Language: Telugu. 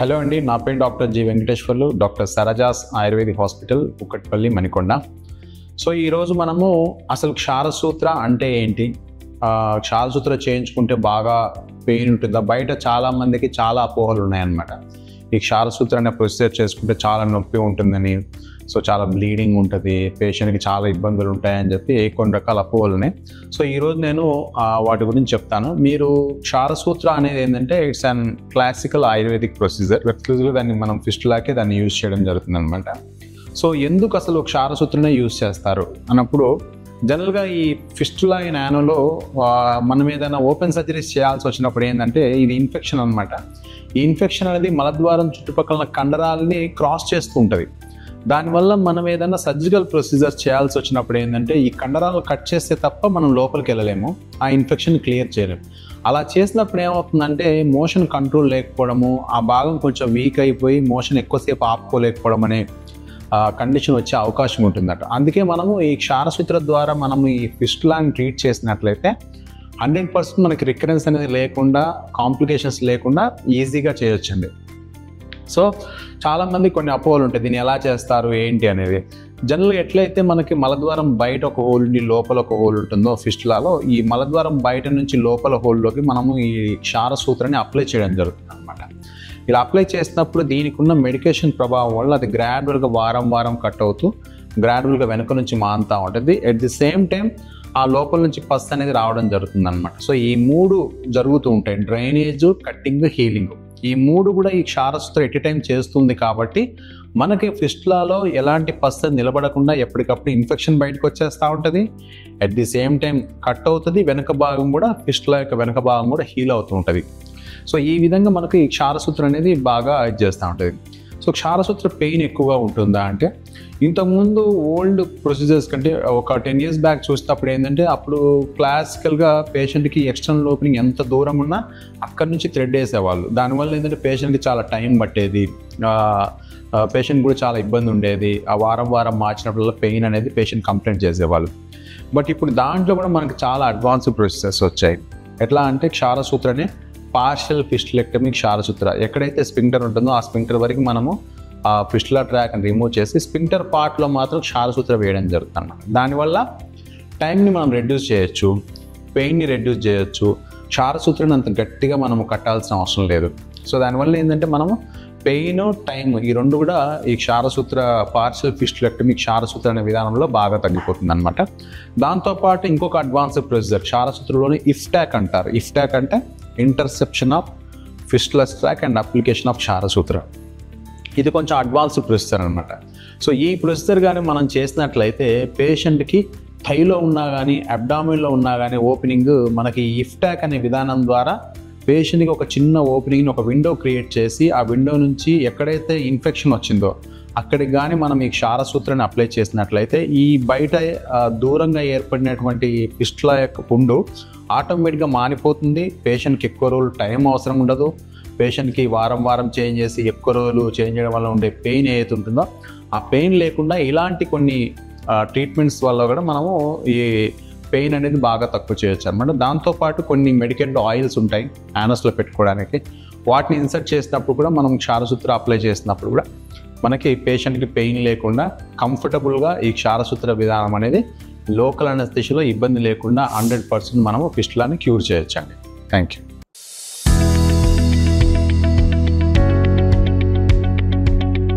హలో అండి, నా పేరు doctor G Venkateswarlu, doctor Sarajas ayurvedic hospital, Kukatpally, Manikonda. So ఈరోజు మనము అసలు క్షారసూత్ర అంటే ఏంటి, క్షారసూత్ర చేయించుకుంటే బాగా పెయిన్ ఉంటుందా, బయట చాలామందికి చాలా అపోహలు ఉన్నాయన్నమాట. ఈ క్షారసూత్ర అనే ప్రొసీజర్ చేసుకుంటే చాలా నొప్పి ఉంటుందని, సో చాలా బ్లీడింగ్ ఉంటుంది, పేషెంట్కి చాలా ఇబ్బందులు ఉంటాయని చెప్పి కొన్ని రకాల అపోహలు ఉన్నాయి. సో ఈరోజు నేను వాటి గురించి చెప్తాను. మీరు క్షారసూత్ర అనేది ఏంటంటే it's an classical ayurvedic procedure. ఎక్స్క్లూజివ్గా దాన్ని మనం ఫిస్టులాకే దాన్ని యూజ్ చేయడం జరుగుతుంది అనమాట. సో ఎందుకు అసలు క్షారసూత్రనే యూజ్ చేస్తారు అన్నప్పుడు, జనరల్గా ఈ ఫిస్టులా ఈ నానోలో మనం ఏదైనా ఓపెన్ సర్జరీస్ చేయాల్సి వచ్చినప్పుడు ఏంటంటే ఇది ఇన్ఫెక్షన్ అనమాట. ఈ ఇన్ఫెక్షన్ అనేది మలద్వారం చుట్టుపక్కల కండరాలని క్రాస్ చేస్తూ ఉంటుంది. దానివల్ల మనం ఏదైనా సర్జికల్ ప్రొసీజర్ చేయాల్సి వచ్చినప్పుడు ఏంటంటే ఈ కండరాలు కట్ చేస్తే తప్ప మనం లోపలికి వెళ్ళలేము, ఆ ఇన్ఫెక్షన్ క్లియర్ చేయలేము. అలా చేసినప్పుడు ఏమవుతుందంటే మోషన్ కంట్రోల్ లేకపోవడము, ఆ భాగం కొంచెం వీక్ అయిపోయి మోషన్ ఎక్కువసేపు ఆపుకోలేకపోవడం అనే కండిషన్ వచ్చే అవకాశం ఉంటుందట. అందుకే మనము ఈ క్షారసూత్ర ద్వారా మనము ఈ ఫిస్టులాని ట్రీట్ చేసినట్లయితే 100% మనకి రికరెన్స్ అనేది లేకుండా, కాంప్లికేషన్స్ లేకుండా ఈజీగా చేయొచ్చండి. సో చాలామంది కొన్ని అపోహలు ఉంటాయి, దీన్ని ఎలా చేస్తారు ఏంటి అనేది. జనరల్గా ఎట్లయితే మనకి మలద్వారం బయట ఒక హోల్ ఉండి లోపల ఒక హోల్ ఉంటుందో ఫిస్టులాలో, ఈ మలద్వారం బయట నుంచి లోపల హోల్లోకి మనము ఈ క్షారసూత్రాన్ని అప్లై చేయడం జరుగుతుంది అనమాట. ఇలా అప్లై చేసినప్పుడు దీనికి ఉన్న మెడికేషన్ ప్రభావం వల్ల అది గ్రాడ్యువల్గా వారం వారం కట్ అవుతూ గ్రాడ్యువల్గా వెనక నుంచి మారుతూ ఉంటుంది. ఎట్ ది సేమ్ టైం ఆ లోపల నుంచి పస్ అనేది రావడం జరుగుతుంది అనమాట. సో ఈ మూడు జరుగుతూ ఉంటాయి, డ్రైనేజ్, కట్టింగ్, హీలింగ్. ఈ మూడు కూడా ఈ క్షారసూత్ర ఎట్ టైం చేస్తుంది కాబట్టి మనకి ఫిస్టులాలో ఎలాంటి పస్ నిలబడకుండా ఎప్పటికప్పుడు ఇన్ఫెక్షన్ బయటకు వచ్చేస్తూ ఉంటుంది. At the same time cut అవుతుంది, వెనక భాగం కూడా ఫిస్టులా యొక్క వెనక భాగం కూడా హీల్ అవుతూ ఉంటుంది. సో ఈ విధంగా మనకి ఈ క్షారసూత్ర అనేది బాగా ఇది చేస్తూ ఉంటుంది. సో క్షారసూత్ర పెయిన్ ఎక్కువగా ఉంటుందా అంటే, ఇంతకుముందు ఓల్డ్ ప్రొసీజర్స్ కంటే ఒక 10 years బ్యాక్ చూసేటప్పుడు ఏంటంటే అప్పుడు క్లాసికల్గా పేషెంట్కి ఎక్స్టర్నల్ ఓపెనింగ్ ఎంత దూరం ఉన్నా అక్కడి నుంచి థ్రెడ్ వేసేవాళ్ళు. దానివల్ల ఏంటంటే పేషెంట్కి చాలా టైం పట్టేది, పేషెంట్ కూడా చాలా ఇబ్బంది ఉండేది. ఆ వారం వారం మార్చినప్పుడల్లా పెయిన్ అనేది పేషెంట్ కంప్లైంట్ చేసేవాళ్ళు. బట్ ఇప్పుడు దాంట్లో కూడా మనకి చాలా అడ్వాన్స్డ్ ప్రొసీజర్స్ వచ్చాయి. ఎట్లా అంటే క్షారసూత్రనే పార్షియల్ ఫిస్టులెక్టమీ క్షారసూత్ర. ఎక్కడైతే స్పింక్టర్ ఉంటుందో ఆ స్పింక్టర్ వరకు మనము ఆ ఫిస్టులా ట్రాక్ అని రిమూవ్ చేసి స్పింక్టర్ పార్ట్లో మాత్రం క్షారసూత్ర వేయడం జరుగుతుంది అన్నమాట. దానివల్ల టైంని మనం రెడ్యూస్ చేయొచ్చు, పెయిన్ని రెడ్యూస్ చేయొచ్చు, క్షారసూత్రాన్ని అంత గట్టిగా మనము కట్టాల్సిన అవసరం లేదు. సో దానివల్ల ఏంటంటే మనము పెయిన్, టైం ఈ రెండు కూడా ఈ క్షారసూత్ర పార్షియల్ ఫిస్టులెక్టమీ క్షారసూత్ర అనే విధానంలో బాగా తగ్గిపోతుంది అనమాట. దాంతోపాటు ఇంకొక అడ్వాన్స్డ్ ప్రొసీజర్ క్షారసూత్రలోని ఇఫ్టాక్ అంటారు. ఇఫ్టాక్ అంటే interception of ఫిస్టులస్ track and application of kshara sutra. ఇది కొంచెం అడ్వాన్స్డ్ ప్రొసీజర్ అనమాట. సో ఈ ప్రొసీజర్ కానీ మనం చేసినట్లయితే పేషెంట్కి థైలో ఉన్నా కానీ అబ్డామిన్లో ఉన్నా కానీ ఓపెనింగ్ మనకి ఇఫ్టాక్ అనే విధానం ద్వారా పేషెంట్కి ఒక చిన్న ఓపెనింగ్ని, ఒక విండో క్రియేట్ చేసి ఆ విండో నుంచి ఎక్కడైతే ఇన్ఫెక్షన్ వచ్చిందో అక్కడికి కానీ మనం ఈ క్షారసూత్రాన్ని అప్లై చేసినట్లయితే ఈ బయట దూరంగా ఏర్పడినటువంటి ఫిస్టులా యొక్క పుండు ఆటోమేటిక్గా మానిపోతుంది. పేషెంట్కి ఎక్కువ రోజులు టైం అవసరం ఉండదు. పేషెంట్కి వారం వారం చేంజ్ చేసి ఎక్కువ రోజులు చేంజ్ చేయడం వల్ల ఉండే పెయిన్ ఏదైతే ఉంటుందో ఆ పెయిన్ లేకుండా ఇలాంటి కొన్ని ట్రీట్మెంట్స్ వల్ల కూడా మనము ఈ పెయిన్ అనేది బాగా తక్కువ చేయొచ్చు అనమాట. దాంతోపాటు కొన్ని మెడికేటెడ్ ఆయిల్స్ ఉంటాయి యానస్లో పెట్టుకోవడానికి, వాటిని ఇన్సర్ట్ చేసినప్పుడు కూడా మనం క్షారసూత్ర అప్లై చేసినప్పుడు కూడా మనకి పేషెంట్కి పెయిన్ లేకుండా కంఫర్టబుల్గా ఈ క్షారసూత్ర విధానం అనేది లోకల్ అనస్థిషియాలో ఇబ్బంది లేకుండా 100% మనము ఫిస్టులాని క్యూర్ చేయొచ్చండి. Thank you.